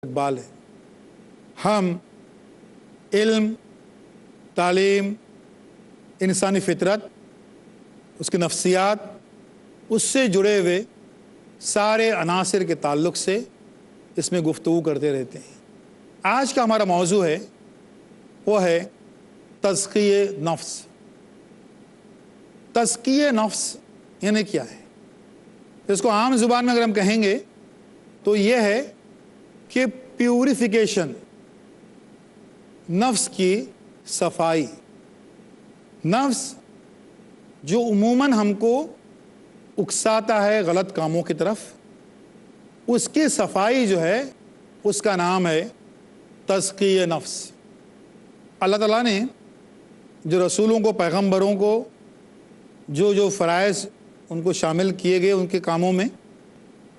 اقبال ہے۔ ہم علم، تعلیم، انسانی فطرت، اس کی نفسیات، اس سے جڑے ہوئے سارے عناصر کے تعلق سے اس میں گفتگو کرتے رہتے ہیں۔ آج کا ہمارا موضوع ہے وہ ہے تزکیہ نفس۔ تزکیہ نفس یعنی کیا ہے؟ اس کو عام زبان میں اگر ہم کہیں گے تو یہ ہے کہ پیوریفیکیشن، نفس کی صفائی۔ نفس جو عموماً ہم کو اکساتا ہے غلط کاموں کی طرف، اس کی صفائی جو ہے اس کا نام ہے تزکیہ نفس۔ اللہ تعالیٰ نے جو رسولوں کو، پیغمبروں کو جو فرائض ان کو شامل کیے گئے ان کے کاموں میں،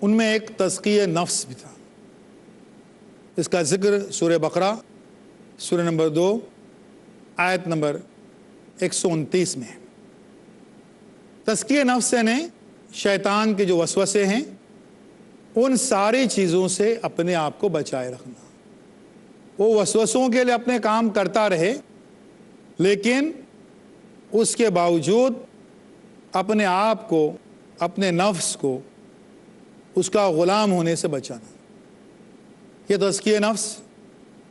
ان میں ایک تزکیہ نفس بھی تھا۔ اس کا ذکر سورہ بقرہ سورہ نمبر 2 آیت نمبر 129 میں ہے۔ تزکیہ نفس یعنی شیطان کے جو وسوسے ہیں ان ساری چیزوں سے اپنے آپ کو بچائے رکھنا۔ وہ وسوسوں کے لیے اپنے کام کرتا رہے، لیکن اس کے باوجود اپنے آپ کو، اپنے نفس کو اس کا غلام ہونے سے بچانا۔ یہ تزکیہ نفس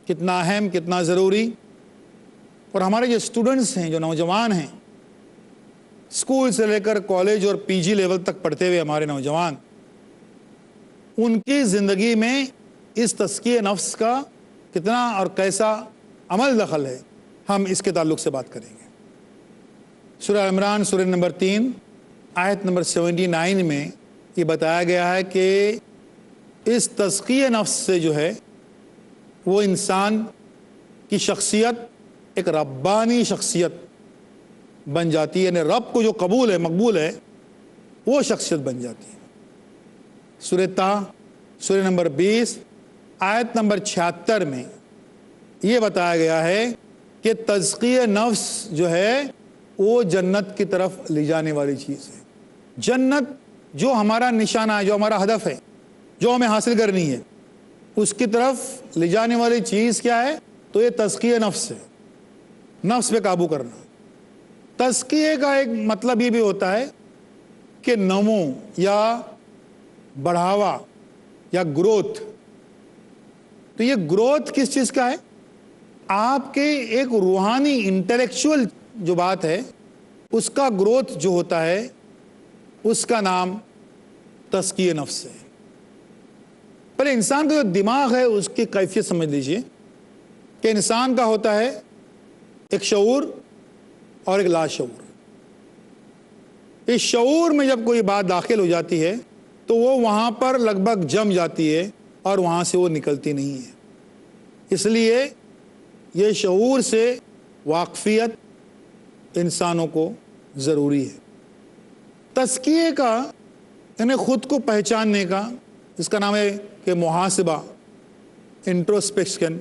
کتنا اہم، کتنا ضروری۔ اور ہمارے جو اسٹوڈنٹس ہیں، جو نوجوان ہیں، اسکول سے لے کر کالج اور پی جی لیول تک پڑھتے ہوئے ہمارے نوجوان، ان کی زندگی میں اس تزکیہ نفس کا کتنا اور کیسا عمل دخل ہے، ہم اس کے تعلق سے بات کریں گے۔ سورہ عمران سورہ نمبر 3 آیت نمبر 79 میں یہ بتایا گیا ہے کہ اس تزکیہ نفس سے جو ہے وہ انسان کی شخصیت ایک ربانی شخصیت بن جاتی ہے، یعنی رب کو جو قبول ہے، مقبول ہے، وہ شخصیت بن جاتی ہے۔ سورہ طٰ سورہ نمبر 20 آیت نمبر 76 میں یہ بتایا گیا ہے کہ تزکیہ نفس جو ہے وہ جنت کی طرف لے جانے والی چیز ہے۔ جنت جو ہمارا نشانہ ہے، جو ہمارا ہدف ہے، جو ہمیں حاصل کرنی ہے، اس کی طرف لے جانے والی چیز کیا ہے؟ تو یہ تزکیہ نفس ہے، نفس پہ قابو کرنا۔ تزکیہ کا ایک مطلب یہ بھی ہوتا ہے کہ نمو یا بڑھاوا یا گروتھ۔ تو یہ گروتھ کس چیز کا ہے؟ آپ کے ایک روحانی انٹلیکچول جو بات ہے اس کا گروتھ جو ہوتا ہے اس کا نام تزکیہ نفس ہے۔ پہلے انسان کا جو دماغ ہے اس کی کیفیت سمجھ لیجئے کہ انسان کا ہوتا ہے ایک شعور اور ایک لاشعور۔ اس شعور میں جب کوئی بات داخل ہو جاتی ہے تو وہ وہاں پر لگ بھگ جم جاتی ہے اور وہاں سے وہ نکلتی نہیں ہے۔ اس لیے یہ شعور سے واقفیت انسانوں کو ضروری ہے۔ تزکیہ کا یعنی خود کو پہچاننے کا، اس کا نام ہے کہ محاسبہ، انٹروسپیکشن۔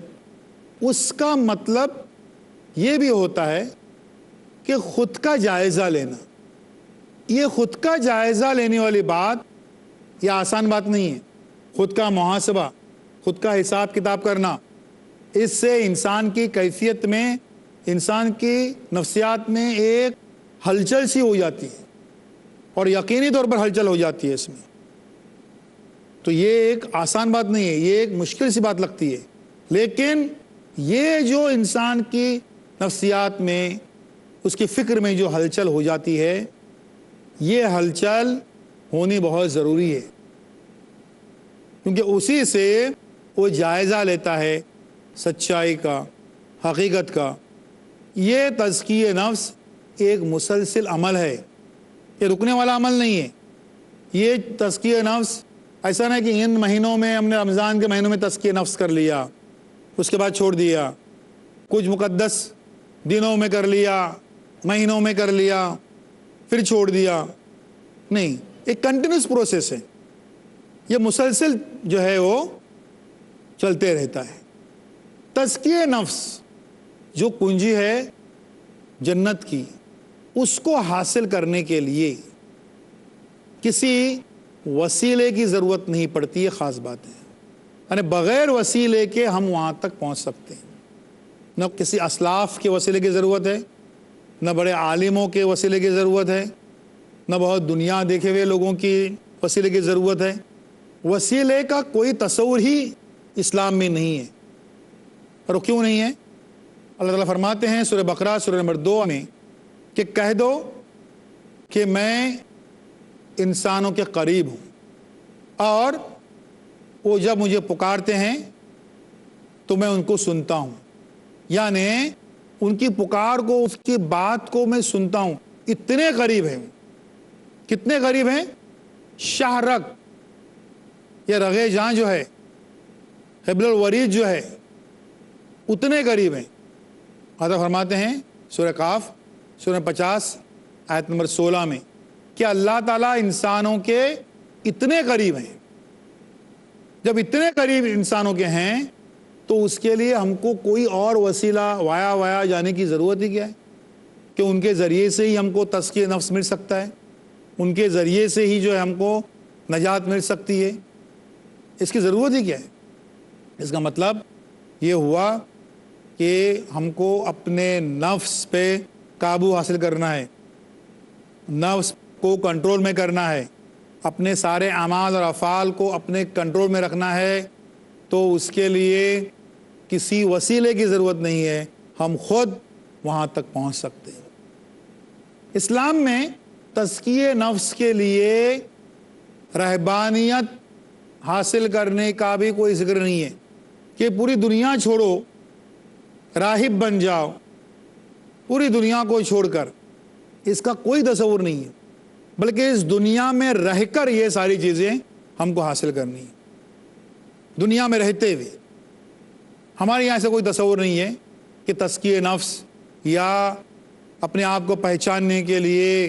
اس کا مطلب یہ بھی ہوتا ہے کہ خود کا جائزہ لینا۔ یہ خود کا جائزہ لینے والی بات یہ آسان بات نہیں ہے۔ خود کا محاسبہ، خود کا حساب کتاب کرنا، اس سے انسان کی کیفیت میں، انسان کی نفسیات میں ایک ہلچل سی ہو جاتی ہے، اور یقینی طور پر ہلچل ہو جاتی ہے اس میں۔ تو یہ ایک آسان بات نہیں ہے، یہ ایک مشکل سی بات لگتی ہے، لیکن یہ جو انسان کی نفسیات میں، اس کی فکر میں جو ہلچل ہو جاتی ہے، یہ ہلچل ہونی بہت ضروری ہے، کیونکہ اسی سے وہ جائزہ لیتا ہے سچائی کا، حقیقت کا۔ یہ تزکیہ نفس ایک مسلسل عمل ہے، یہ رکنے والا عمل نہیں ہے۔ یہ تزکیہ نفس ایسا نہیں کہ ان مہینوں میں ہم نے رمضان کے مہینوں میں تزکیہ نفس کر لیا، اس کے بعد چھوڑ دیا، کچھ مقدس دنوں میں کر لیا، مہینوں میں کر لیا، پھر چھوڑ دیا۔ نہیں، ایک کنٹینیوس پروسیس ہے، یہ مسلسل جو ہے وہ چلتے رہتا ہے۔ تزکیہ نفس جو کنجی ہے جنت کی، اس کو حاصل کرنے کے لیے کسی وسیلے کی ضرورت نہیں پڑتی، یہ خاص بات ہے۔ یعنی بغیر وسیلے کے ہم وہاں تک پہنچ سکتے ہیں. نہ کسی اسلاف کے وسیلے کی ضرورت ہے، نہ بڑے عالموں کے وسیلے کی ضرورت ہے، نہ بہت دنیا دیکھے ہوئے لوگوں کی وسیلے کی ضرورت ہے. وسیلے کا کوئی تصور ہی اسلام میں نہیں ہے. اور وہ کیوں نہیں ہے؟ اللہ تعالیٰ فرماتے ہیں سورہ بقرہ سورہ نمبر 2 میں کہ کہہ دو کہ میں انسانوں کے قریب ہوں، اور وہ جب مجھے پکارتے ہیں تو میں ان کو سنتا ہوں. یعنی ان کی پکار کو، اس کی بات کو میں سنتا ہوں. اتنے قریب ہیں. کتنے قریب ہیں؟ شہرک، یہ رغے جاں جو ہے، حبل الورید جو ہے، اتنے قریب ہیں. اللہ فرماتے ہیں سورہ قاف سورہ 50 آیت نمبر 16 میں کہ اللہ تعالیٰ انسانوں کے اتنے قریب ہیں. جب اتنے قریب انسانوں کے ہیں تو اس کے لیے ہم کو کوئی اور وسیلہ وایا جانے کی ضرورت ہی کیا ہے؟ کہ ان کے ذریعے سے ہی ہم کو تزکیہ نفس مل سکتا ہے، ان کے ذریعے سے ہی جو ہے ہم کو نجات مل سکتی ہے. اس کی ضرورت ہی کیا ہے؟ اس کا مطلب یہ ہوا کہ ہم کو اپنے نفس پہ قابو حاصل کرنا ہے، نفس کو کنٹرول میں کرنا ہے، اپنے سارے اعمال اور افعال کو اپنے کنٹرول میں رکھنا ہے. تو اس کے لیے کسی وسیلے کی ضرورت نہیں ہے، ہم خود وہاں تک پہنچ سکتے ہیں. اسلام میں تزکیہ نفس کے لیے رہبانیت حاصل کرنے کا بھی کوئی ذکر نہیں ہے کہ پوری دنیا چھوڑو، راہب بن جاؤ، پوری دنیا کو چھوڑ کر. اس کا کوئی تصور نہیں ہے، بلکہ اس دنیا میں رہ کر یہ ساری چیزیں ہم کو حاصل کرنی ہیں. دنیا میں رہتے ہوئے ہمارے یہاں ایسا کوئی تصور نہیں ہے کہ تزکیہ نفس یا اپنے آپ کو پہچاننے کے لیے،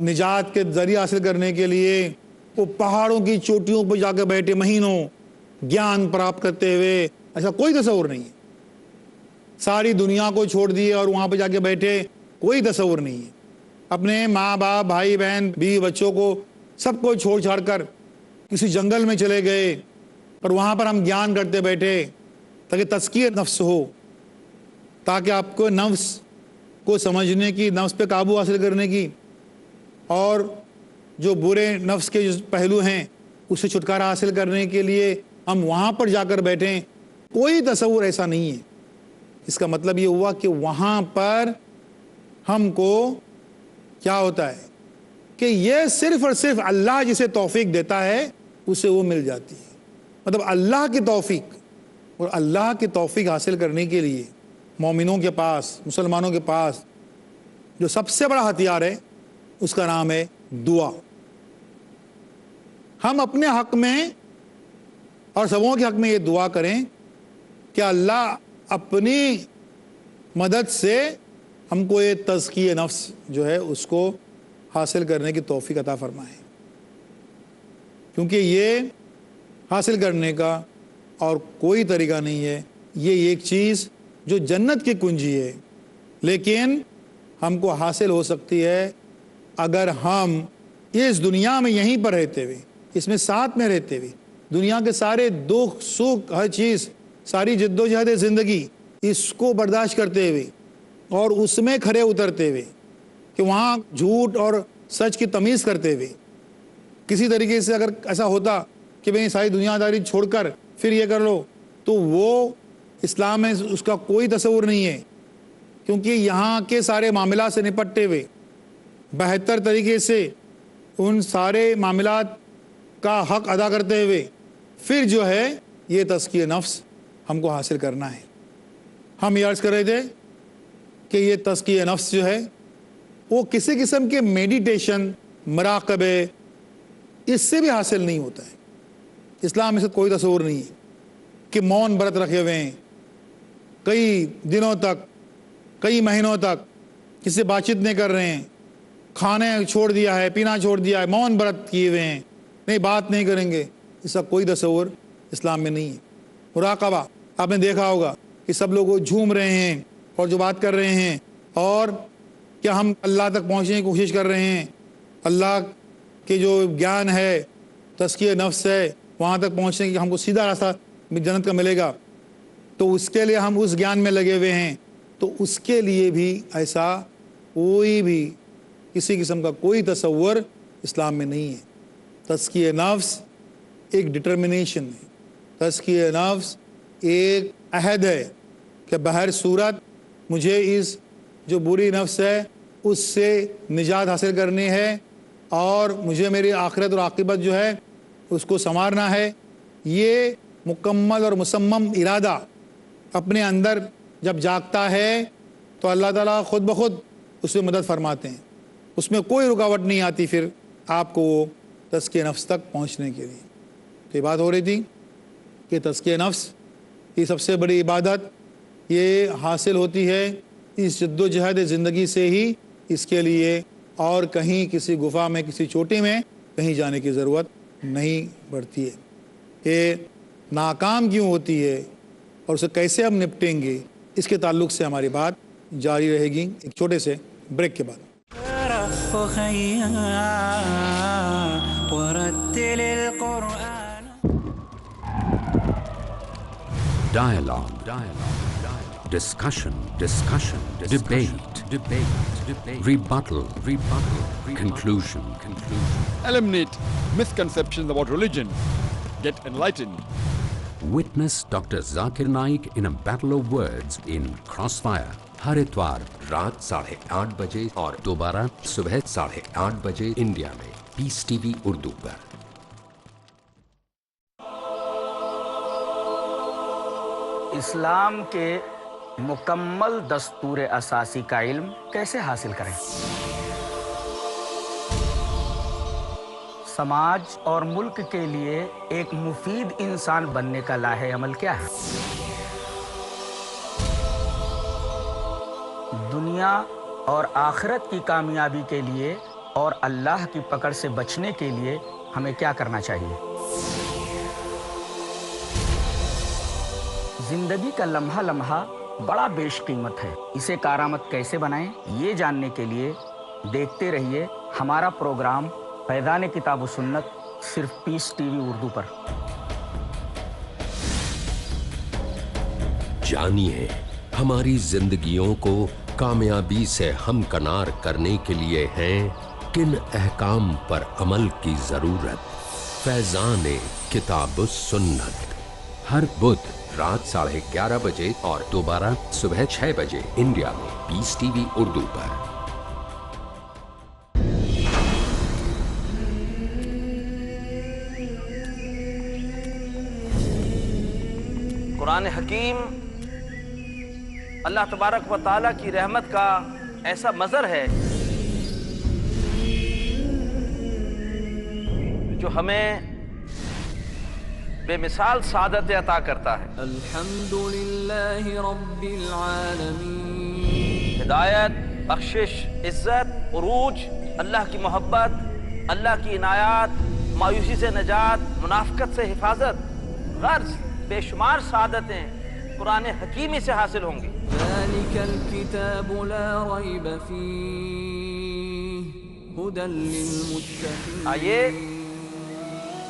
نجات کے ذریعہ حاصل کرنے کے لیے وہ پہاڑوں کی چوٹیوں پہ جا کے بیٹھے مہینوں گیان پراپت کرتے ہوئے، ایسا کوئی تصور نہیں ہے. ساری دنیا کو چھوڑ دیے اور وہاں پہ جا کے بیٹھے، کوئی تصور نہیں ہے. اپنے ماں باپ، بھائی بہن، بیوی بچوں کو، سب کو چھوڑ چھاڑ کر کسی جنگل میں چلے گئے اور وہاں پر ہم گیان کرتے بیٹھے تاکہ تزکیہ نفس ہو، تاکہ آپ کو نفس کو سمجھنے کی، نفس پہ قابو حاصل کرنے کی، اور جو برے نفس کے جو پہلو ہیں اس سے چھٹکارا حاصل کرنے کے لیے ہم وہاں پر جا کر بیٹھیں. کوئی تصور ایسا نہیں ہے. اس کا مطلب یہ ہوا کہ وہاں پر ہم کو کیا ہوتا ہے کہ یہ صرف اور صرف اللہ جسے توفیق دیتا ہے اسے وہ مل جاتی ہے. مطلب اللہ کی توفیق، اور اللہ کی توفیق حاصل کرنے کے لیے مومنوں کے پاس، مسلمانوں کے پاس جو سب سے بڑا ہتھیار ہے اس کا نام ہے دعا. ہم اپنے حق میں اور سبوں کے حق میں یہ دعا کریں کہ اللہ اپنی مدد سے ہم کو یہ تزکیہ نفس جو ہے اس کو حاصل کرنے کی توفیق عطا فرمائے. کیونکہ یہ حاصل کرنے کا اور کوئی طریقہ نہیں ہے. یہ ایک چیز جو جنت کی کنجی ہے، لیکن ہم کو حاصل ہو سکتی ہے اگر ہم اس دنیا میں یہیں پر رہتے ہوئے، اس میں ساتھ میں رہتے ہوئے، دنیا کے سارے دکھ سکھ، ہر چیز، ساری جد و جہد زندگی، اس کو برداشت کرتے ہوئے اور اس میں کھڑے اترتے ہوئے کہ وہاں جھوٹ اور سچ کی تمیز کرتے ہوئے. کسی طریقے سے اگر ایسا ہوتا کہ بھئی ساری دنیا داری چھوڑ کر پھر یہ کر لو، تو وہ اسلام میں اس کا کوئی تصور نہیں ہے. کیونکہ یہاں کے سارے معاملات سے نپٹتے ہوئے بہتر طریقے سے ان سارے معاملات کا حق ادا کرتے ہوئے پھر جو ہے یہ تزکیہ نفس ہم کو حاصل کرنا ہے. ہم یہ عرض کر رہے تھے کہ یہ تزکیہ نفس جو ہے وہ کسی قسم کے میڈیٹیشن، مراقبے، اس سے بھی حاصل نہیں ہوتا ہے. اسلام میں سے کوئی تصور نہیں ہے کہ مون برت رکھے ہوئے ہیں کئی دنوں تک، کئی مہینوں تک، کسی سے بات چیت نہیں کر رہے ہیں، کھانے چھوڑ دیا ہے، پینا چھوڑ دیا ہے، مون برت کیے ہوئے ہیں، نہیں بات نہیں کریں گے. اس کا کوئی تصور اسلام میں نہیں ہے. مراقبہ آپ نے دیکھا ہوگا کہ سب لوگ جھوم رہے ہیں اور جو بات کر رہے ہیں، اور کیا ہم اللہ تک پہنچنے کی کوشش کر رہے ہیں. اللہ کے جو گیان ہے، تزکیہ نفس ہے، وہاں تک پہنچنے کی ہم کو سیدھا راستہ جنت کا ملے گا، تو اس کے لیے ہم اس گیان میں لگے ہوئے ہیں، تو اس کے لیے بھی ایسا کوئی بھی کسی قسم کا کوئی تصور اسلام میں نہیں ہے۔ تزکیہ نفس ایک ڈٹرمنیشن ہے، تزکیہ نفس ایک عہد ہے کہ بہر صورت مجھے اس جو بری نفس ہے اس سے نجات حاصل کرنی ہے، اور مجھے میری آخرت اور عاقبت جو ہے اس کو سنوارنا ہے۔ یہ مکمل اور مصمم ارادہ اپنے اندر جب جاگتا ہے تو اللہ تعالیٰ خود بخود اس میں مدد فرماتے ہیں، اس میں کوئی رکاوٹ نہیں آتی پھر آپ کو وہ تزکیہ نفس تک پہنچنے کے لیے۔ تو یہ بات ہو رہی تھی کہ تزکیہ نفس کی سب سے بڑی عبادت یہ حاصل ہوتی ہے اس جد و جہد زندگی سے ہی، اس کے لیے اور کہیں کسی گفا میں کسی چوٹی میں کہیں جانے کی ضرورت نہیں پڑتی ہے۔ کہ ناکام کیوں ہوتی ہے اور اسے کیسے ہم نپٹیں گے، اس کے تعلق سے ہماری بات جاری رہے گی ایک چھوٹے سے بریک کے بعد۔ Dialogue. Discussion. Debate. Rebuttal. Conclusion. Eliminate misconceptions about religion. Get enlightened. Witness Dr. Zakir Naik in a battle of words in Crossfire. ہر اتوار رات 8:30 بجے اور دوبارہ صبح 8:30 بجے انڈیا میں پیس ٹی وی اردو پر۔ اسلام کے مکمل دستور اساسی کا علم کیسے حاصل کریں؟ سماج اور ملک کے لیے ایک مفید انسان بننے کا لاہ عمل کیا ہے؟ دنیا اور آخرت کی کامیابی کے لیے اور اللہ کی پکڑ سے بچنے کے لیے ہمیں کیا کرنا چاہیے؟ زندگی کا لمحہ لمحہ بڑا بیش قیمت ہے، اسے کارآمد کیسے بنائیں؟ یہ جاننے کے لیے دیکھتے رہیے ہمارا پروگرام فیضان کتاب و سنت، صرف پیس ٹی وی اردو پر۔ جانیے ہماری زندگیوں کو کامیابی سے ہمکنار کرنے کے لیے ہیں کن احکام پر عمل کی ضرورت۔ فیضان کتاب و سنت ہر بدھ رات 11:30 بجے اور دوبارہ صبح 6 بجے انڈیا میں پیس ٹی وی اردو پر۔ قرآن حکیم اللہ تبارک و تعالیٰ کی رحمت کا ایسا مظہر ہے جو ہمیں بے مثال سعادت عطا کرتا ہے۔ الحمدللہ رب العالمین۔ ہدایت، بخشش، عزت، عروج، اللہ کی محبت، اللہ کی عنایات، مایوسی سے نجات، منافقت سے حفاظت، غرض بے شمار سعادتیں قرآن حکیمی سے حاصل ہوں گی۔ ذالک الکتاب لا ریب فیہ ھدی للمتقین۔ آئیے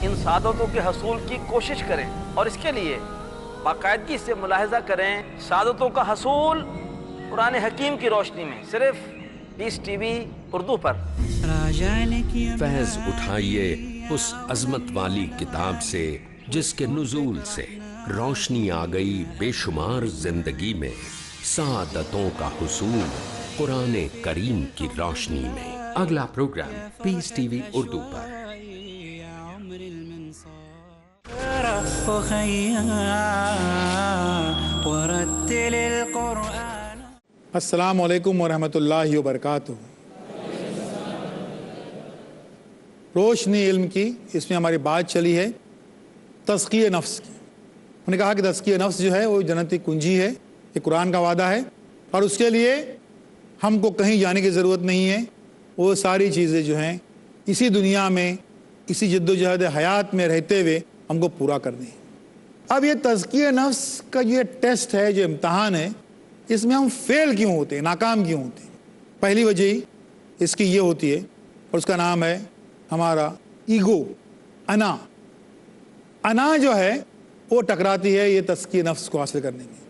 ان سعادتوں کے حصول کی کوشش کریں اور اس کے لیے باقاعدگی سے ملاحظہ کریں سعادتوں کا حصول قرآن حکیم کی روشنی میں، صرف پیس ٹی وی اردو پر۔ فیض اٹھائیے اس عظمت والی کتاب سے جس کے نزول سے روشنی آ گئی بے شمار زندگی میں۔ سعادتوں کا حصول قرآن کریم کی روشنی میں۔ اگلا پروگرام پیس ٹی وی اردو پر۔ السلام علیکم ورحمۃ اللہ وبرکاتہ۔ روشنی علم کی، اس میں ہماری بات چلی ہے تزکیہ نفس کی۔ ہم نے کہا کہ تزکیہ نفس جو ہے وہ جنت کی کنجی ہے، یہ قرآن کا وعدہ ہے، اور اس کے لیے ہم کو کہیں جانے کی ضرورت نہیں ہے۔ وہ ساری چیزیں جو ہیں اسی دنیا میں، اسی جد و جہد حیات میں رہتے ہوئے ہم کو پورا کرنی ہے۔ اب یہ تزکیہ نفس کا جو ٹیسٹ ہے، جو امتحان ہے، اس میں ہم فیل کیوں ہوتے ہیں، ناکام کیوں ہوتے ہیں؟ پہلی وجہ اس کی یہ ہوتی ہے، اور اس کا نام ہے ہمارا ایگو، انا۔ انا جو ہے وہ ٹکراتی ہے یہ تزکیہ نفس کو حاصل کرنے میں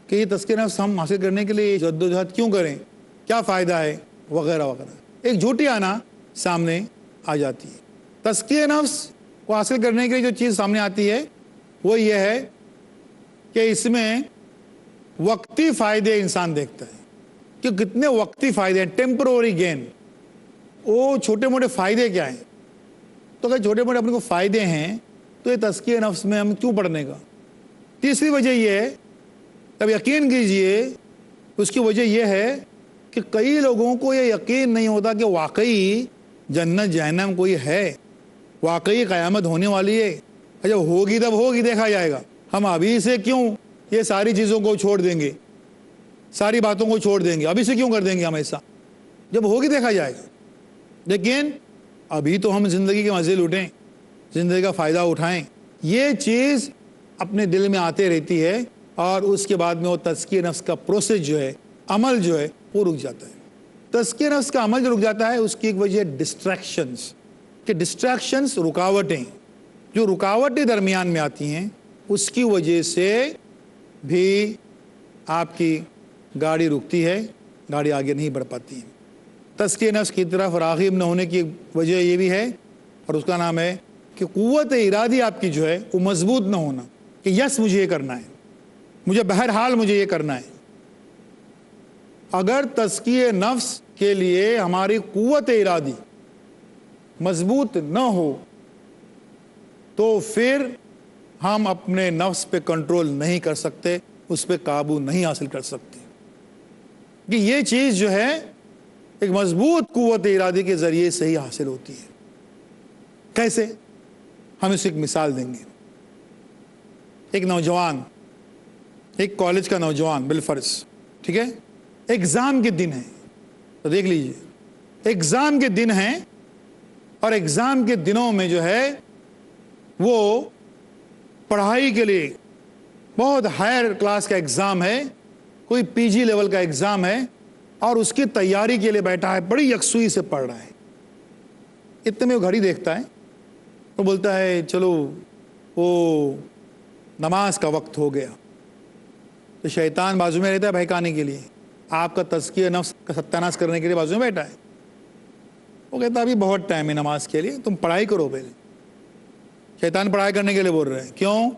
کہ یہ تزکیہ نفس ہم حاصل کرنے کے لیے جدوجہد کیوں کریں، کیا فائدہ ہے، وغیرہ وغیرہ. ایک جھوٹی آنا سامنے آ جاتی ہے. تزکیہ نفس کو حاصل کرنے کے لیے جو چیز سامنے آتی ہے وہ یہ ہے کہ اس میں وقتی فائدے انسان دیکھتا ہے کہ کتنے وقتی فائدے ہیں، ٹیمپروری گین. وہ چھوٹے موٹے فائدے کیا ہیں؟ تو اگر چھوٹے موٹے اپنے کو فائدے ہیں تو یہ تزکیہ نفس میں ہم کیوں پڑھنے کا. تیسری وجہ یہ ہے، اب یقین کیجئے اس کی وجہ یہ ہے کہ کئی لوگوں کو یہ یقین نہیں ہوتا کہ واقعی جنت جہنم کوئی ہے، واقعی قیامت ہونے والی ہے. جب ہوگی تب ہوگی، دیکھا جائے گا. ہم ابھی سے کیوں یہ ساری چیزوں کو چھوڑ دیں گے، ساری باتوں کو چھوڑ دیں گے، ابھی سے کیوں کر دیں گے ہم ایسا؟ جب ہوگی دیکھا جائے گا. لیکن ابھی تو ہم زندگی کے مزے لوٹیں، زندگی کا فائدہ اٹھائیں. یہ چیز اپنے دل میں آتے رہتی ہے اور اس کے بعد میں وہ تزکیہ نفس کا پروسیس جو ہے، عمل جو ہے وہ رک جاتا ہے. تزکیہ نفس کا عمل جو رک جاتا ہے اس کی ایک وجہ ڈسٹریکشنز، کہ ڈسٹریکشنز رکاوٹیں جو رکاوٹیں درمیان میں آتی ہیں اس کی وجہ سے بھی آپ کی گاڑی رکتی ہے، گاڑی آگے نہیں بڑھ پاتی ہے. تزکیہ نفس کی طرف راغب نہ ہونے کی وجہ یہ بھی ہے اور اس کا نام ہے کہ قوت ارادی آپ کی جو ہے وہ مضبوط نہ ہونا کہ یس مجھے یہ کرنا ہے، مجھے بہرحال مجھے یہ کرنا ہے. اگر تزکیہ نفس کے لیے ہماری قوت ارادی مضبوط نہ ہو تو پھر ہم اپنے نفس پہ کنٹرول نہیں کر سکتے، اس پہ قابو نہیں حاصل کر سکتے. کہ یہ چیز جو ہے ایک مضبوط قوت ارادی کے ذریعے سے ہی حاصل ہوتی ہے. کیسے؟ ہم اس ایک مثال دیں گے. ایک نوجوان، ایک کالج کا نوجوان بالفرض، ٹھیک ہے، ایگزام کے دن ہیں، تو دیکھ لیجئے ایگزام کے دن ہیں اور ایگزام کے دنوں میں جو ہے وہ پڑھائی کے لیے بہت ہائر کلاس کا ایگزام ہے، کوئی پی جی لیول کا ایگزام ہے اور اس کی تیاری کے لیے بیٹھا ہے، بڑی یکسوئی سے پڑھ رہا ہے. اتنے میں وہ گھڑی دیکھتا ہے، وہ بولتا ہے چلو وہ نماز کا وقت ہو گیا. تو شیطان بازو میں رہتا ہے بہکانے کے لیے، آپ کا تزکیہ نفس کا ستیاناش کرنے کے لیے بازو میں بیٹھا ہے. وہ کہتا ہے ابھی بہت ٹائم ہے نماز کے لیے، تم پڑھائی کرو پہلے. شیطان پڑھائی کرنے کے لیے بول رہے ہیں. کیوں؟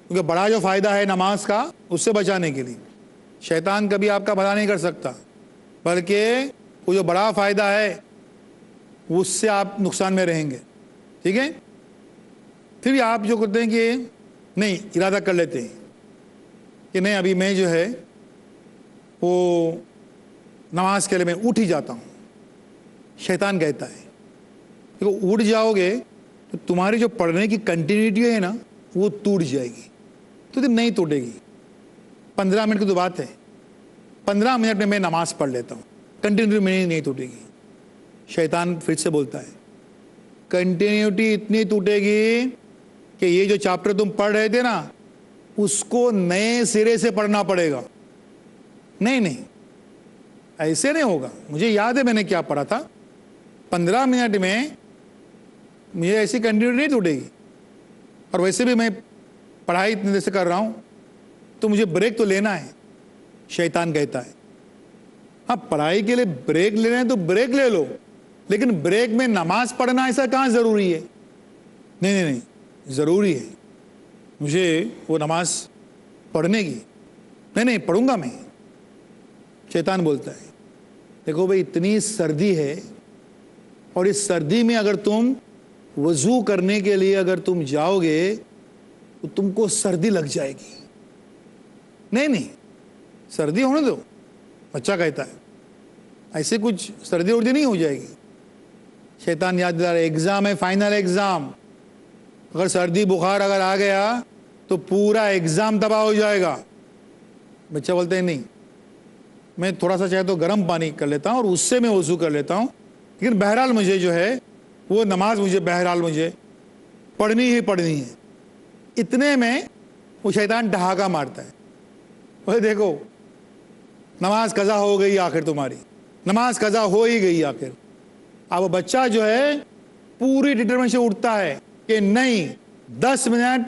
کیونکہ بڑا جو فائدہ ہے نماز کا اس سے بچانے کے لیے. شیطان کبھی آپ کا بھلا نہیں کر سکتا، بلکہ وہ جو بڑا فائدہ ہے اس سے آپ نقصان میں رہیں گے. ٹھیک ہے؟ پھر بھی آپ جو کرتے ہیں کہ نہیں، ارادہ کر لیتے ہیں کہ نہیں ابھی میں جو ہے وہ نماز کے لیے میں اٹھ ہی جاتا ہوں. شیطان کہتا ہے کہ اٹھ جاؤ گے تو تمہاری جو پڑھنے کی کنٹینیوٹی ہے نا وہ ٹوٹ جائے گی. تو نہیں ٹوٹے گی. 15 منٹ کی تو بات ہے، 15 منٹ میں نماز پڑھ لیتا ہوں، کنٹینیوٹی میں نہیں ٹوٹے گی. شیطان پھر سے بولتا ہے کنٹینیوٹی اتنی ٹوٹے گی کہ یہ جو چیپٹر تم پڑھ رہے تھے نا اس کو نئے سرے سے پڑھنا پڑے گا. نہیں ایسے نہیں ہوگا. مجھے یاد ہے میں نے کیا پڑھا تھا، 15 منٹ میں مجھے ایسی کنٹینیوٹی نہیں ٹوٹے گی. اور ویسے بھی میں پڑھائی اتنے دیر سے کر رہا ہوں تو مجھے بریک تو لینا ہے. شیطان کہتا ہے ہاں پڑھائی کے لیے بریک لینا ہے تو بریک لے لو، لیکن بریک میں نماز پڑھنا ایسا کہاں ضروری ہے؟ نہیں ضروری ہے مجھے وہ نماز پڑھنے کی. نہیں پڑھوں گا میں. شیطان بولتا ہے دیکھو بھئی اتنی سردی ہے اور اس سردی میں اگر تم وضو کرنے کے لیے اگر تم جاؤ گے تو تم کو سردی لگ جائے گی. نہیں سردی ہونے دو. بچہ کہتا ہے ایسے کچھ سردی اردی نہیں ہو جائے گی. شیطان یاد دلا رہا ہے ایگزام ہے، فائنل ایگزام، اگر سردی بخار اگر آ گیا تو پورا ایگزام تباہ ہو جائے گا. بچہ بولتے ہیں نہیں میں تھوڑا سا چاہے تو گرم پانی کر لیتا ہوں اور اس سے میں وضو کر لیتا ہوں، لیکن بہرحال مجھے جو ہے وہ نماز مجھے بہرحال مجھے پڑھنی ہی پڑھنی ہے. اتنے میں وہ شیطان ڈھاکہ مارتا ہے، وہ دیکھو نماز قضا ہو گئی آخر، تمہاری نماز قضا ہو ہی گئی آخر. اب وہ بچہ جو ہے پوری ڈٹرمنیشن سے اٹھتا ہے کہ نہیں 10 منٹ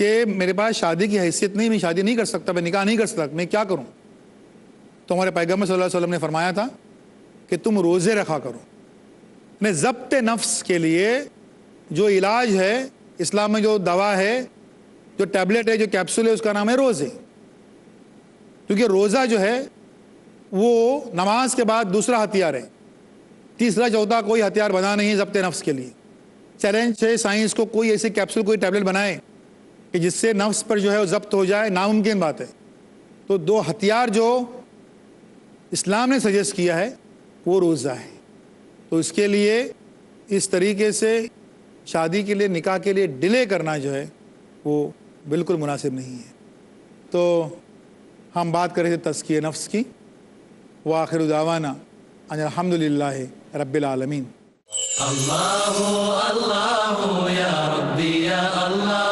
کہ میرے پاس شادی کی حیثیت نہیں, میں شادی نہیں کر سکتا, میں نکاح نہیں کر سکتا, میں کیا کروں؟ تو ہمارے پیغمبر صلی اللہ علیہ وسلم نے فرمایا تھا کہ تم روزے رکھا کرو. میں ضبط نفس کے لیے جو علاج ہے اسلام میں, جو دوا ہے, جو ٹیبلٹ ہے, جو کیپسول ہے, اس کا نام ہے روزے. کیونکہ روزہ جو ہے وہ نماز کے بعد دوسرا ہتھیار ہے, تیسرا چوتھا کوئی ہتھیار بنا نہیں ہے ضبط نفس کے لیے. چیلنج ہے سائنس کو, کوئی ایسی کیپسول, کوئی ٹیبلٹ بنائے کہ جس سے نفس پر جو ہے وہ ضبط ہو جائے, ناممکن بات ہے. تو دو ہتھیار جو اسلام نے سجیسٹ کیا ہے وہ روزہ ہے. تو اس کے لیے اس طریقے سے شادی کے لیے, نکاح کے لیے ڈیلے کرنا جو ہے وہ بالکل مناسب نہیں ہے. تو ہم بات کر رہے تھے تزکیہ نفس کی. وآخر دعوانا ان الحمدللہ رب العالمین. اللہ اللہ یا ربی یا اللہ.